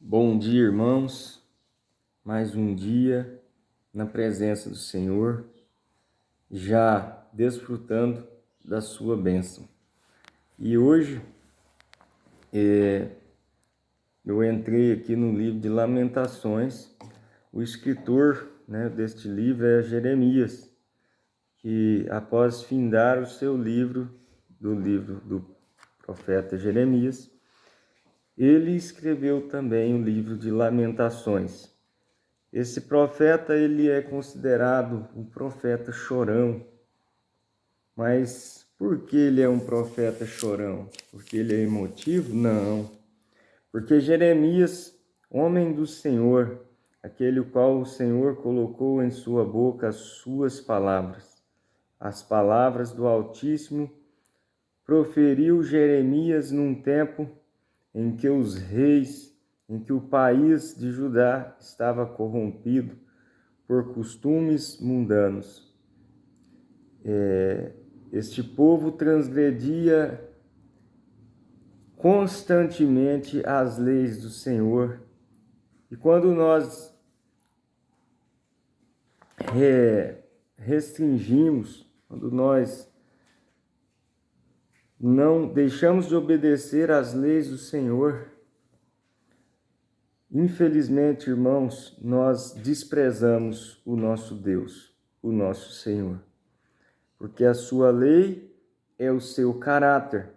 Bom dia, irmãos. Mais um dia na presença do Senhor, já desfrutando da sua bênção. E hoje eu entrei aqui no livro de Lamentações. O escritor, deste livro é Jeremias, que após findar o seu livro do profeta Jeremias, ele escreveu também o livro de Lamentações. Esse profeta, ele é considerado um profeta chorão. Mas por que ele é um profeta chorão? Porque ele é emotivo? Não. Porque Jeremias, homem do Senhor, aquele o qual o Senhor colocou em sua boca as suas palavras, as palavras do Altíssimo, proferiu Jeremias num tempo em que os reis, em que o país de Judá estava corrompido por costumes mundanos. Este povo transgredia constantemente as leis do Senhor. E quando nós restringimos, quando nós não deixamos de obedecer às leis do Senhor, infelizmente, irmãos, nós desprezamos o nosso Deus, o nosso Senhor. Porque a sua lei é o seu caráter.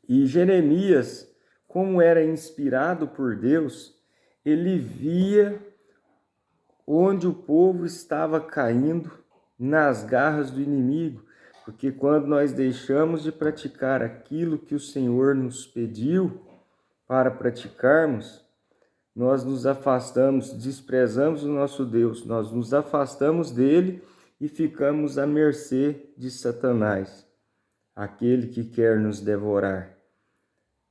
E Jeremias, como era inspirado por Deus, ele via onde o povo estava caindo nas garras do inimigo, porque quando nós deixamos de praticar aquilo que o Senhor nos pediu para praticarmos, nós nos afastamos, desprezamos o nosso Deus, nós nos afastamos dele e ficamos à mercê de Satanás, aquele que quer nos devorar.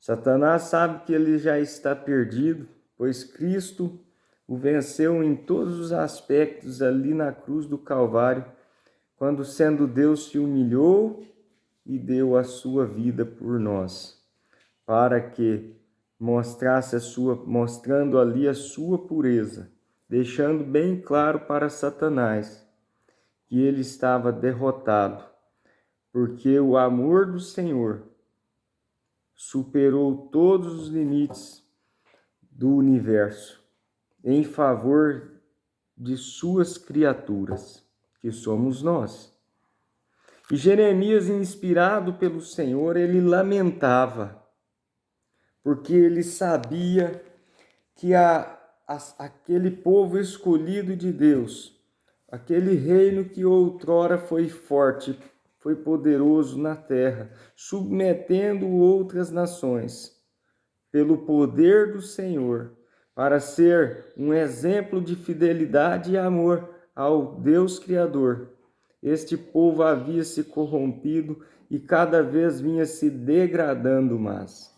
Satanás sabe que ele já está perdido, pois Cristo o venceu em todos os aspectos ali na cruz do Calvário, quando sendo Deus se humilhou e deu a sua vida por nós, para que mostrando ali a sua pureza, deixando bem claro para Satanás que ele estava derrotado, porque o amor do Senhor superou todos os limites do universo em favor de suas criaturas, que somos nós. E Jeremias, inspirado pelo Senhor, ele lamentava, porque ele sabia que aquele povo escolhido de Deus, aquele reino que outrora foi forte, foi poderoso na terra, submetendo outras nações, pelo poder do Senhor, para ser um exemplo de fidelidade e amor ao Deus Criador. Este povo havia se corrompido e cada vez vinha se degradando mais.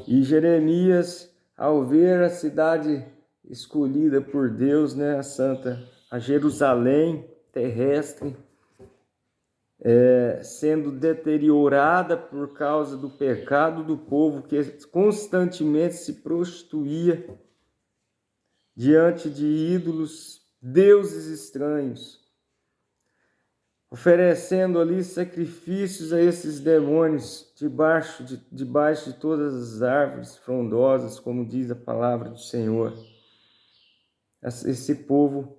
E Jeremias, ao ver a cidade escolhida por Deus, a Santa, a Jerusalém terrestre, sendo deteriorada por causa do pecado do povo que constantemente se prostituía diante de ídolos, deuses estranhos, oferecendo ali sacrifícios a esses demônios debaixo de todas as árvores frondosas, como diz a palavra do Senhor. Esse povo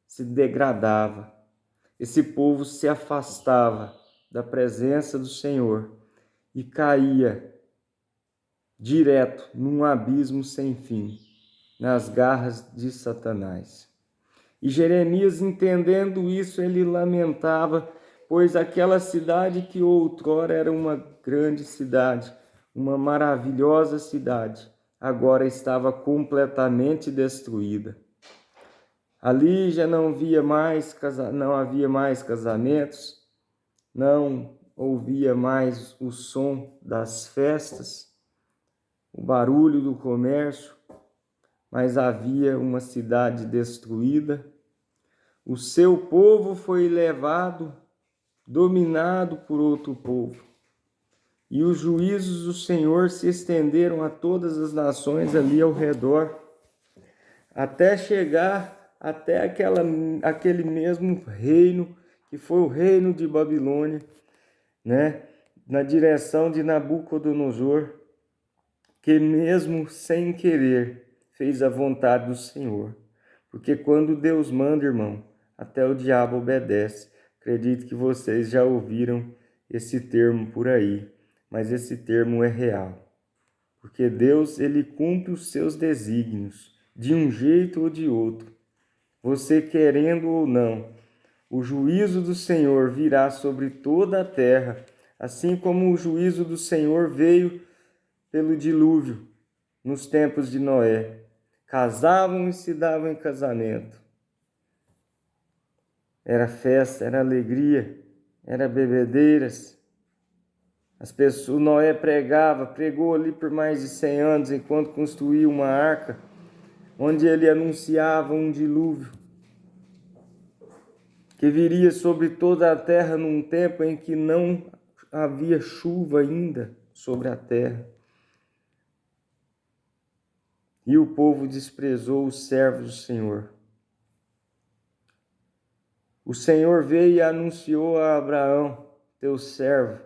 se degradava, esse povo se afastava da presença do Senhor e caía direto num abismo sem fim, nas garras de Satanás. E Jeremias, entendendo isso, ele lamentava, pois aquela cidade que outrora era uma grande cidade, uma maravilhosa cidade, agora estava completamente destruída. Ali já não havia mais casamentos, não ouvia mais o som das festas, o barulho do comércio, mas havia uma cidade destruída. O seu povo foi levado, dominado por outro povo. e os juízos do Senhor se estenderam a todas as nações ali ao redor, até chegar até aquele mesmo reino, que foi o reino de Babilônia, né? Na direção de Nabucodonosor, que mesmo sem querer fez a vontade do Senhor. Porque quando Deus manda, irmão, até o diabo obedece. Acredito que vocês já ouviram esse termo por aí, mas esse termo é real. Porque Deus, ele cumpre os seus desígnios, de um jeito ou de outro. Você querendo ou não, o juízo do Senhor virá sobre toda a terra, assim como o juízo do Senhor veio pelo dilúvio, nos tempos de Noé. Casavam e se davam em casamento. Era festa, era alegria, era bebedeiras. As pessoas, Noé pregou ali por mais de 100 anos, enquanto construía uma arca, onde ele anunciava um dilúvio que viria sobre toda a terra num tempo em que não havia chuva ainda sobre a terra. E o povo desprezou os servos do Senhor. O Senhor veio e anunciou a Abraão, teu servo,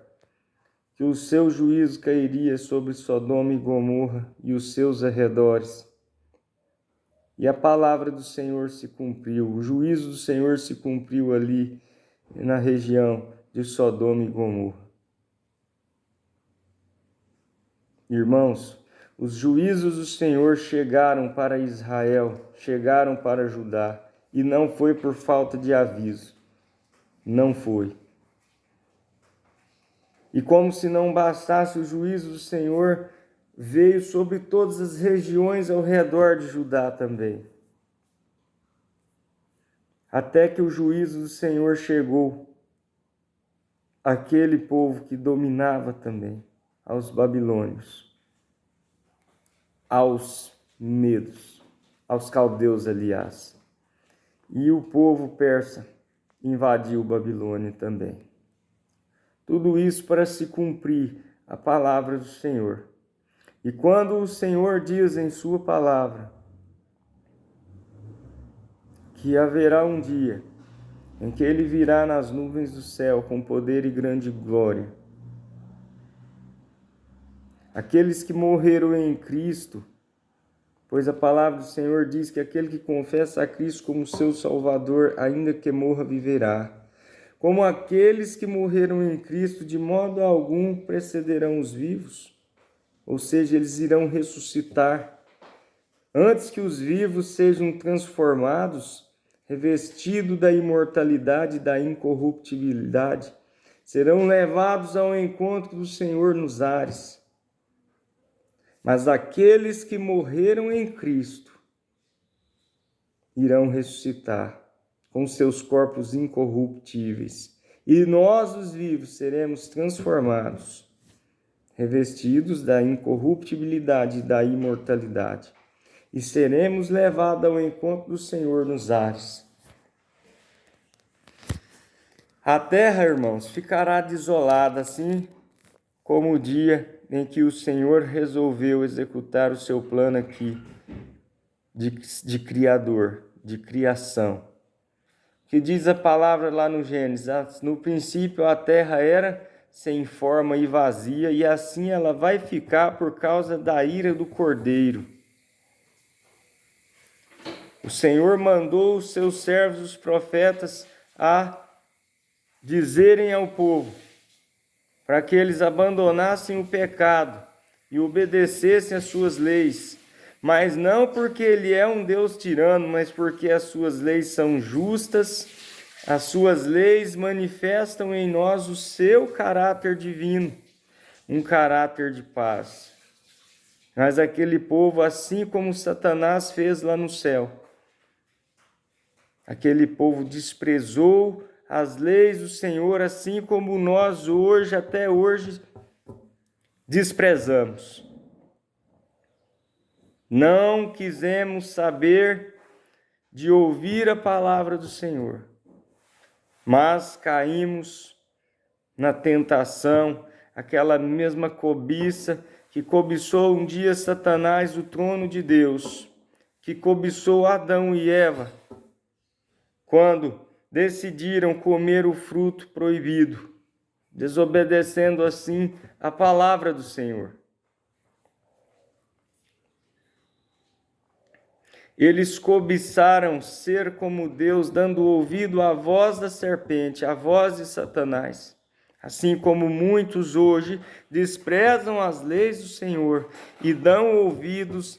que o seu juízo cairia sobre Sodoma e Gomorra e os seus arredores. E a palavra do Senhor se cumpriu, o juízo do Senhor se cumpriu ali na região de Sodoma e Gomorra. Irmãos, os juízos do Senhor chegaram para Israel, chegaram para Judá, e não foi por falta de aviso. Não foi. E como se não bastasse, o juízo do Senhor veio sobre todas as regiões ao redor de Judá também. Até que o juízo do Senhor chegou àquele povo que dominava também, aos babilônios, aos medos, aos caldeus, aliás. E o povo persa invadiu Babilônia também. Tudo isso para se cumprir a palavra do Senhor. E quando o Senhor diz em sua palavra que haverá um dia em que ele virá nas nuvens do céu com poder e grande glória, aqueles que morreram em Cristo, pois a palavra do Senhor diz que aquele que confessa a Cristo como seu Salvador, ainda que morra, viverá. Como aqueles que morreram em Cristo, de modo algum precederão os vivos, ou seja, eles irão ressuscitar. Antes que os vivos sejam transformados, revestidos da imortalidade e da incorruptibilidade, serão levados ao encontro do Senhor nos ares. Mas aqueles que morreram em Cristo irão ressuscitar com seus corpos incorruptíveis. E nós, os vivos, seremos transformados, revestidos da incorruptibilidade e da imortalidade. E seremos levados ao encontro do Senhor nos ares. A terra, irmãos, ficará desolada, assim como o dia em que o Senhor resolveu executar o seu plano aqui de criador, de criação. Que diz a palavra lá no Gênesis: no princípio a terra era sem forma e vazia, e assim ela vai ficar por causa da ira do Cordeiro. O Senhor mandou os seus servos, os profetas, a dizerem ao povo, para que eles abandonassem o pecado e obedecessem às suas leis, mas não porque ele é um Deus tirano, mas porque as suas leis são justas, as suas leis manifestam em nós o seu caráter divino, um caráter de paz. Mas aquele povo, assim como Satanás fez lá no céu, aquele povo desprezou as leis do Senhor, assim como nós hoje, até hoje, desprezamos. Não quisemos saber de ouvir a palavra do Senhor, mas caímos na tentação, aquela mesma cobiça que cobiçou um dia Satanás o trono de Deus, que cobiçou Adão e Eva, quando decidiram comer o fruto proibido, desobedecendo assim a palavra do Senhor. Eles cobiçaram ser como Deus, dando ouvido à voz da serpente, à voz de Satanás. Assim como muitos hoje desprezam as leis do Senhor e dão ouvidos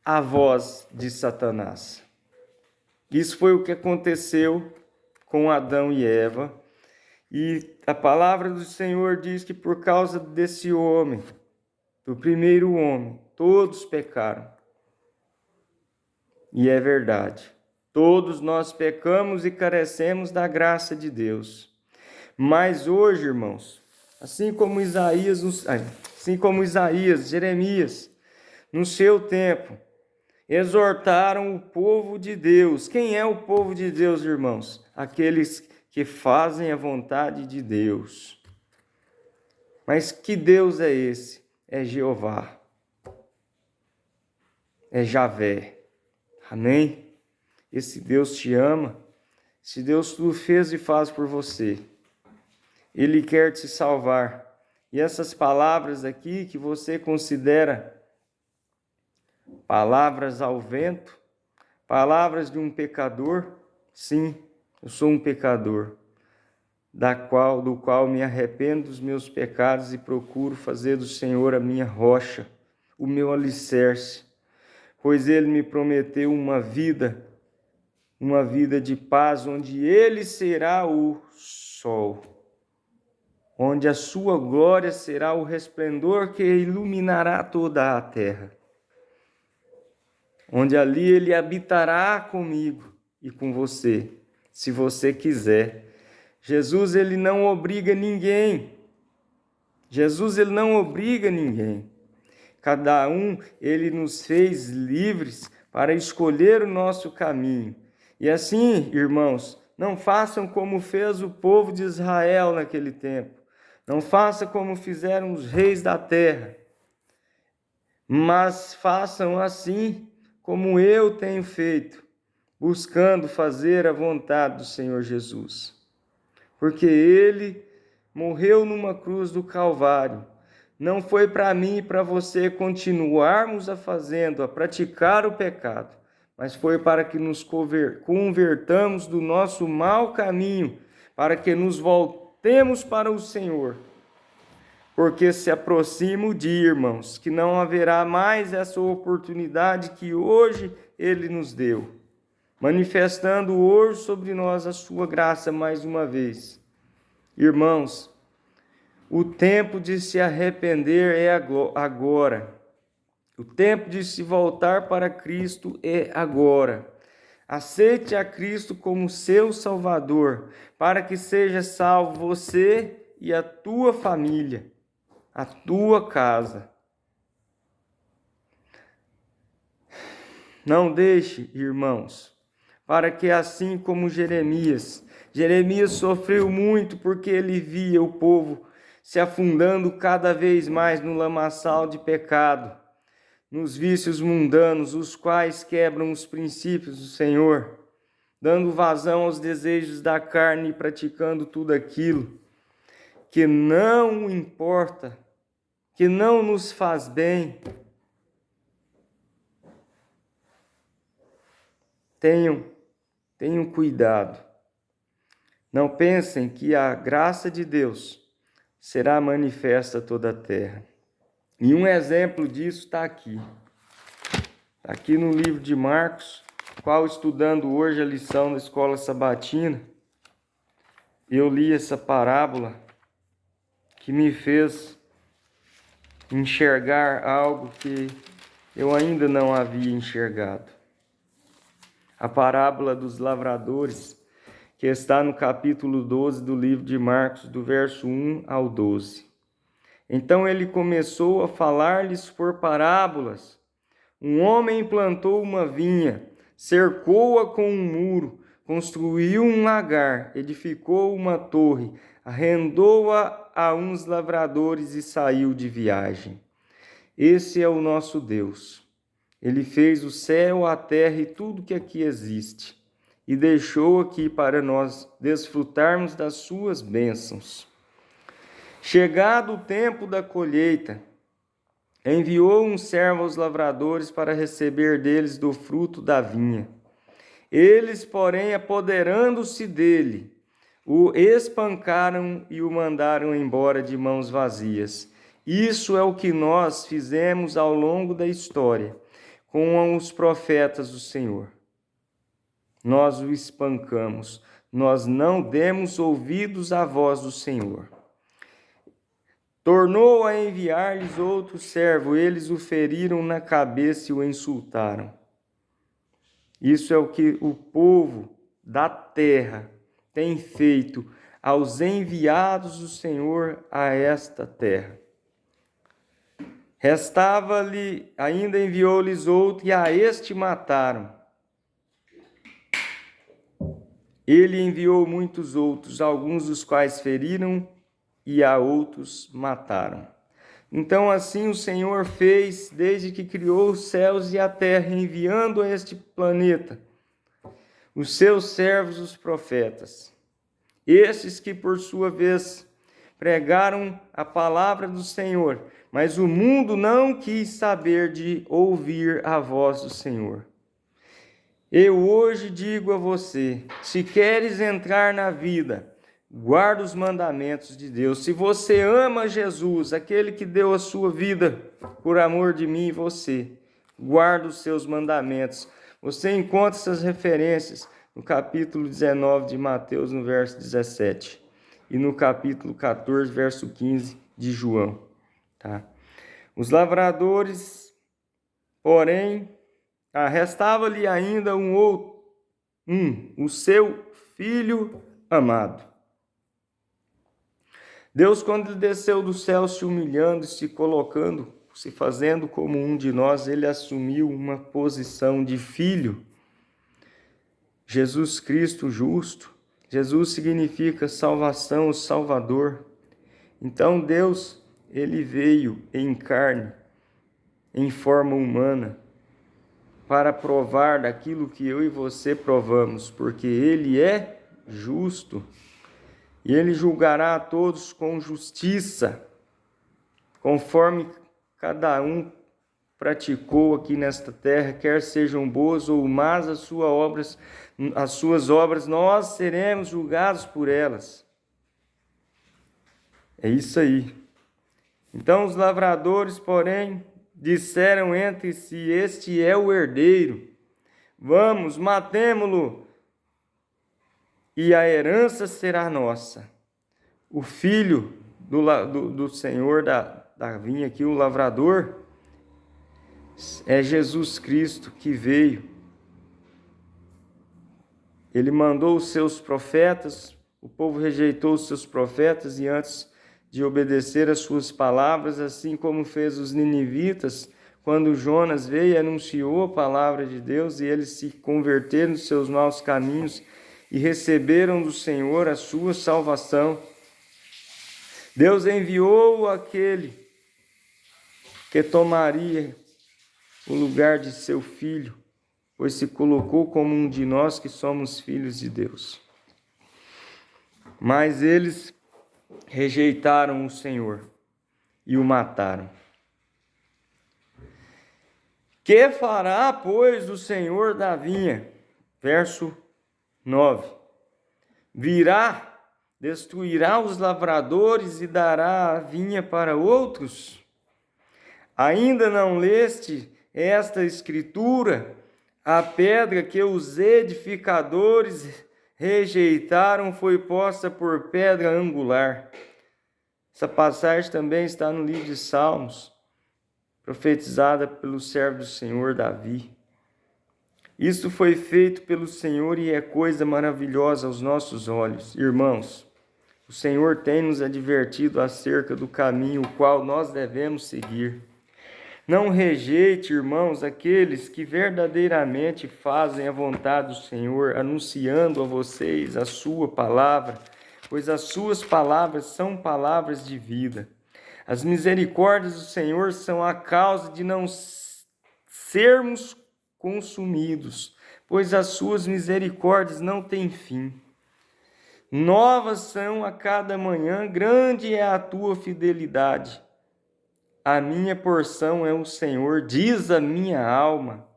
à voz de Satanás. Isso foi o que aconteceu com Adão e Eva. E a palavra do Senhor diz que por causa desse homem, do primeiro homem, todos pecaram. E é verdade. Todos nós pecamos e carecemos da graça de Deus. Mas hoje, irmãos, assim como Jeremias, no seu tempo, exortaram o povo de Deus. Quem é o povo de Deus, irmãos? Aqueles que fazem a vontade de Deus. Mas que Deus é esse? É Jeová. É Javé. Amém? Esse Deus te ama. Esse Deus tudo fez e faz por você. Ele quer te salvar. E essas palavras aqui que você considera palavras ao vento, palavras de um pecador, sim, eu sou um pecador, do qual me arrependo dos meus pecados e procuro fazer do Senhor a minha rocha, o meu alicerce, pois Ele me prometeu uma vida de paz, onde Ele será o sol, onde a sua glória será o resplendor que iluminará toda a terra, onde ali Ele habitará comigo e com você, se você quiser. Jesus, Ele não obriga ninguém. Jesus, Ele não obriga ninguém. Cada um, Ele nos fez livres para escolher o nosso caminho. E assim, irmãos, não façam como fez o povo de Israel naquele tempo. Não façam como fizeram os reis da terra. Mas façam assim como eu tenho feito, buscando fazer a vontade do Senhor Jesus. Porque Ele morreu numa cruz do Calvário. Não foi para mim e para você continuarmos a praticar o pecado, mas foi para que nos convertamos do nosso mau caminho, para que nos voltemos para o Senhor. Porque se aproxima o dia, irmãos, que não haverá mais essa oportunidade que hoje Ele nos deu, manifestando hoje sobre nós a sua graça mais uma vez. Irmãos, o tempo de se arrepender é agora. O tempo de se voltar para Cristo é agora. Aceite a Cristo como seu Salvador, para que seja salvo você e a tua família, a tua casa. Não deixe, irmãos, para que assim como Jeremias sofreu muito porque ele via o povo se afundando cada vez mais no lamaçal de pecado, nos vícios mundanos, os quais quebram os princípios do Senhor, dando vazão aos desejos da carne e praticando tudo aquilo que não importa, que não nos faz bem. Tenham cuidado. Não pensem que a graça de Deus será manifesta a toda a terra. E um exemplo disso está aqui. Está aqui no livro de Marcos, qual estudando hoje a lição da escola sabatina, eu li essa parábola que me fez enxergar algo que eu ainda não havia enxergado. A parábola dos lavradores, que está no capítulo 12 do livro de Marcos, do verso 1 ao 12. Então ele começou a falar-lhes por parábolas. Um homem plantou uma vinha, cercou-a com um muro, construiu um lagar, edificou uma torre, arrendou-a a uns lavradores e saiu de viagem. Esse é o nosso Deus. Ele fez o céu, a terra e tudo que aqui existe, e deixou aqui para nós desfrutarmos das suas bênçãos. Chegado o tempo da colheita, enviou um servo aos lavradores para receber deles do fruto da vinha. Eles, porém, apoderando-se dele, o espancaram e o mandaram embora de mãos vazias. Isso é o que nós fizemos ao longo da história com os profetas do Senhor. Nós o espancamos, nós não demos ouvidos à voz do Senhor. Tornou a enviar-lhes outro servo, eles o feriram na cabeça e o insultaram. Isso é o que o povo da terra tem feito aos enviados do Senhor a esta terra. Restava-lhe, ainda enviou-lhes outro, e a este mataram. Ele enviou muitos outros, alguns dos quais feriram, e a outros mataram. Então assim o Senhor fez desde que criou os céus e a terra, enviando a este planeta os seus servos, os profetas. Estes que por sua vez pregaram a palavra do Senhor, mas o mundo não quis saber de ouvir a voz do Senhor. Eu hoje digo a você, se queres entrar na vida, guarda os mandamentos de Deus. Se você ama Jesus, aquele que deu a sua vida por amor de mim e você, guarda os seus mandamentos. Você encontra essas referências no capítulo 19 de Mateus, no verso 17, e no capítulo 14, verso 15 de João. Tá? Os lavradores, porém, restava-lhe ainda o seu filho amado. Deus, quando ele desceu do céu, se humilhando, se colocando, se fazendo como um de nós, ele assumiu uma posição de filho. Jesus Cristo justo. Jesus significa salvação, o Salvador. Então Deus, ele veio em carne, em forma humana, para provar daquilo que eu e você provamos, porque ele é justo. E ele julgará a todos com justiça, conforme cada um praticou aqui nesta terra, quer sejam boas ou más as suas obras, nós seremos julgados por elas. É isso aí. Então os lavradores, porém, disseram entre si: este é o herdeiro, vamos, matemo-lo, e a herança será nossa. O filho do Senhor da vinha aqui, o lavrador, é Jesus Cristo que veio. Ele mandou os seus profetas, o povo rejeitou os seus profetas e antes de obedecer às suas palavras, assim como fez os ninivitas, quando Jonas veio e anunciou a palavra de Deus e eles se converteram dos seus maus caminhos e receberam do Senhor a sua salvação. Deus enviou aquele que tomaria o lugar de seu filho, pois se colocou como um de nós que somos filhos de Deus. Mas eles rejeitaram o Senhor e o mataram. Que fará, pois, o Senhor da vinha? Verso 9. Virá, destruirá os lavradores e dará a vinha para outros? Ainda não leste esta escritura? A pedra que os edificadores rejeitaram foi posta por pedra angular. Essa passagem também está no livro de Salmos, profetizada pelo servo do Senhor Davi. Isso foi feito pelo Senhor e é coisa maravilhosa aos nossos olhos. Irmãos, o Senhor tem nos advertido acerca do caminho o qual nós devemos seguir. Não rejeite, irmãos, aqueles que verdadeiramente fazem a vontade do Senhor, anunciando a vocês a sua palavra, pois as suas palavras são palavras de vida. As misericórdias do Senhor são a causa de não sermos consumidos, pois as suas misericórdias não têm fim. Novas são a cada manhã, grande é a tua fidelidade. A minha porção é o Senhor, diz a minha alma.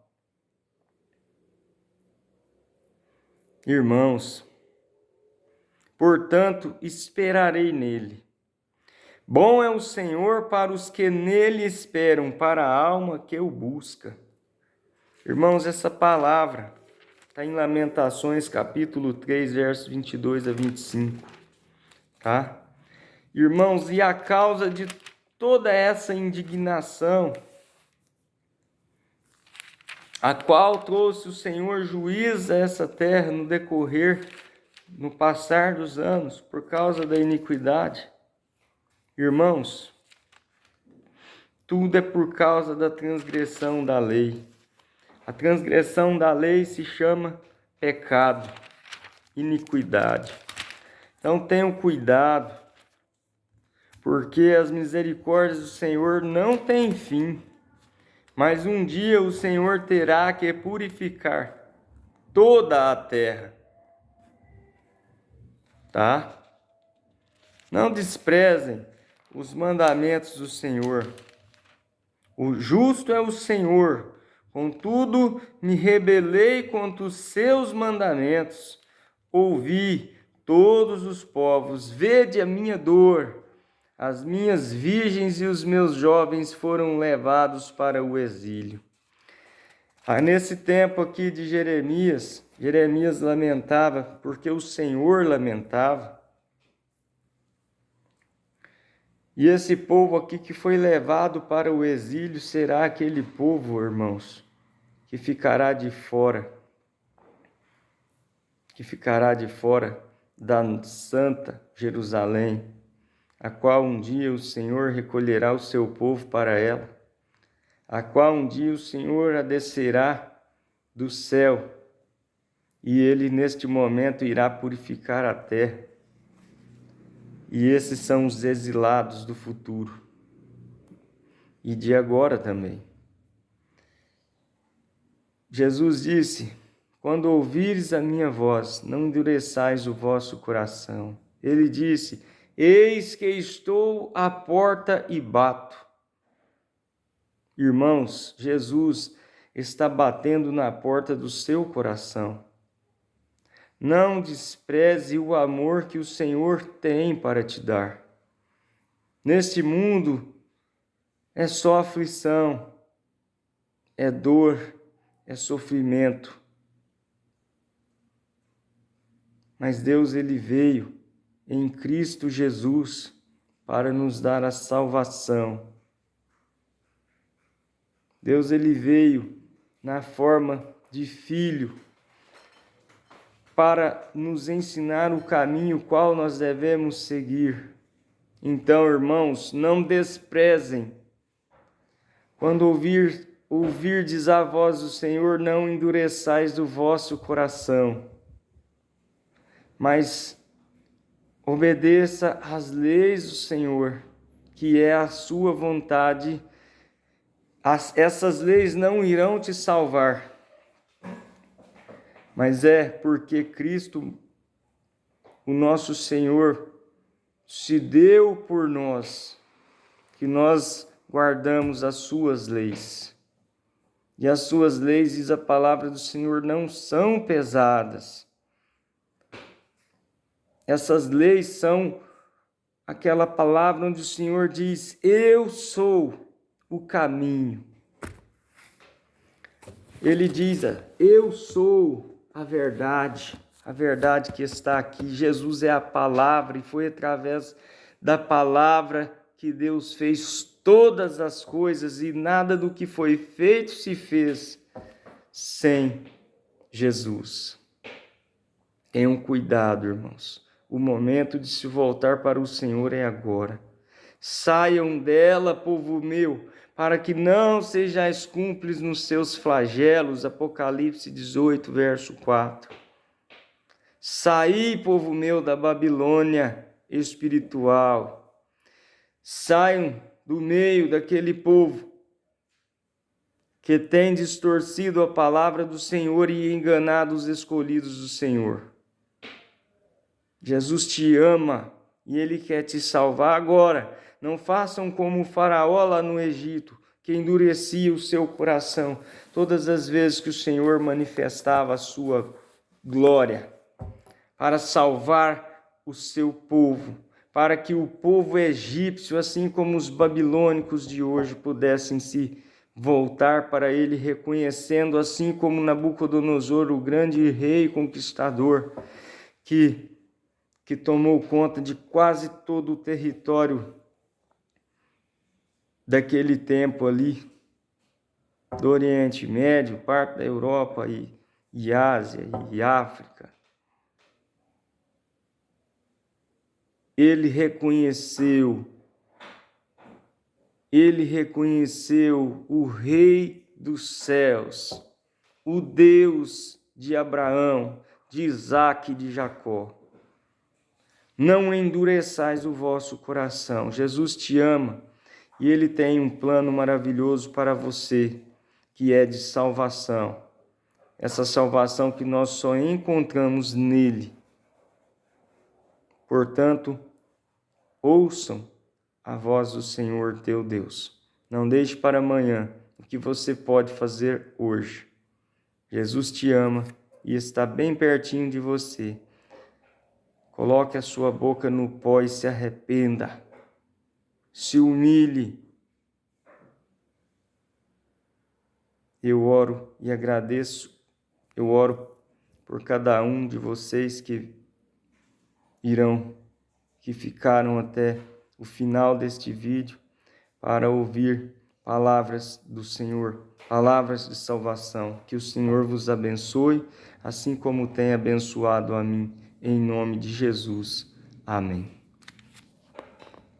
Irmãos, portanto, esperarei nele. Bom é o Senhor para os que nele esperam, para a alma que o busca. Irmãos, essa palavra está em Lamentações, capítulo 3, versos 22 a 25. Tá? Irmãos, e a causa de toda essa indignação, a qual trouxe o Senhor juízo a essa terra no passar dos anos, por causa da iniquidade. Irmãos, tudo é por causa da transgressão da lei. A transgressão da lei se chama pecado, iniquidade. Então tenham cuidado, porque as misericórdias do Senhor não têm fim, mas um dia o Senhor terá que purificar toda a terra, tá? Não desprezem os mandamentos do Senhor. O justo é o Senhor, contudo me rebelei contra os seus mandamentos. Ouvi todos os povos, vede a minha dor. As minhas virgens e os meus jovens foram levados para o exílio. Nesse tempo aqui de Jeremias lamentava porque o Senhor lamentava. E esse povo aqui que foi levado para o exílio será aquele povo, irmãos, que ficará de fora da santa Jerusalém, a qual um dia o Senhor recolherá o seu povo para ela, a qual um dia o Senhor a descerá do céu, e ele neste momento irá purificar a terra. E esses são os exilados do futuro e de agora também. Jesus disse: quando ouvires a minha voz, não endureçais o vosso coração. Ele disse: eis que estou à porta e bato. Irmãos, Jesus está batendo na porta do seu coração. Não despreze o amor que o Senhor tem para te dar. Neste mundo é só aflição, é dor, é sofrimento. Mas Deus, ele veio em Cristo Jesus para nos dar a salvação. Deus, ele veio na forma de filho para nos ensinar o caminho qual nós devemos seguir. Então, irmãos, não desprezem. Quando ouvirdes a voz do Senhor, não endureçais o vosso coração, mas obedeça às leis do Senhor, que é a sua vontade. Essas leis não irão te salvar, mas é porque Cristo, o nosso Senhor, se deu por nós, que nós guardamos as suas leis. E as suas leis, diz a palavra do Senhor, não são pesadas. Essas leis são aquela palavra onde o Senhor diz: eu sou o caminho. Ele diz: eu sou a verdade que está aqui. Jesus é a palavra, e foi através da palavra que Deus fez todas as coisas, e nada do que foi feito se fez sem Jesus. Tenham cuidado, irmãos. O momento de se voltar para o Senhor é agora. Saiam dela, povo meu, para que não sejais cúmplices nos seus flagelos. Apocalipse 18, verso 4. Saí, povo meu, da Babilônia espiritual. Saiam do meio daquele povo que tem distorcido a palavra do Senhor e enganado os escolhidos do Senhor. Jesus te ama e Ele quer te salvar agora. Não façam como o faraó lá no Egito, que endurecia o seu coração todas as vezes que o Senhor manifestava a sua glória para salvar o seu povo, para que o povo egípcio, assim como os babilônicos de hoje, pudessem se voltar para ele, reconhecendo, assim como Nabucodonosor, o grande rei conquistador, que tomou conta de quase todo o território daquele tempo ali, do Oriente Médio, parte da Europa e Ásia e África. Ele reconheceu o Rei dos céus, o Deus de Abraão, de Isaque e de Jacó. Não endureçais o vosso coração. Jesus te ama e Ele tem um plano maravilhoso para você, que é de salvação. Essa salvação que nós só encontramos nele. Portanto, ouçam a voz do Senhor teu Deus. Não deixe para amanhã o que você pode fazer hoje. Jesus te ama e está bem pertinho de você. Coloque a sua boca no pó e se arrependa. Se humilhe. Eu oro e agradeço. Eu oro por cada um de vocês que ficaram até o final deste vídeo para ouvir palavras do Senhor, palavras de salvação. Que o Senhor vos abençoe, assim como tem abençoado a mim, em nome de Jesus. Amém.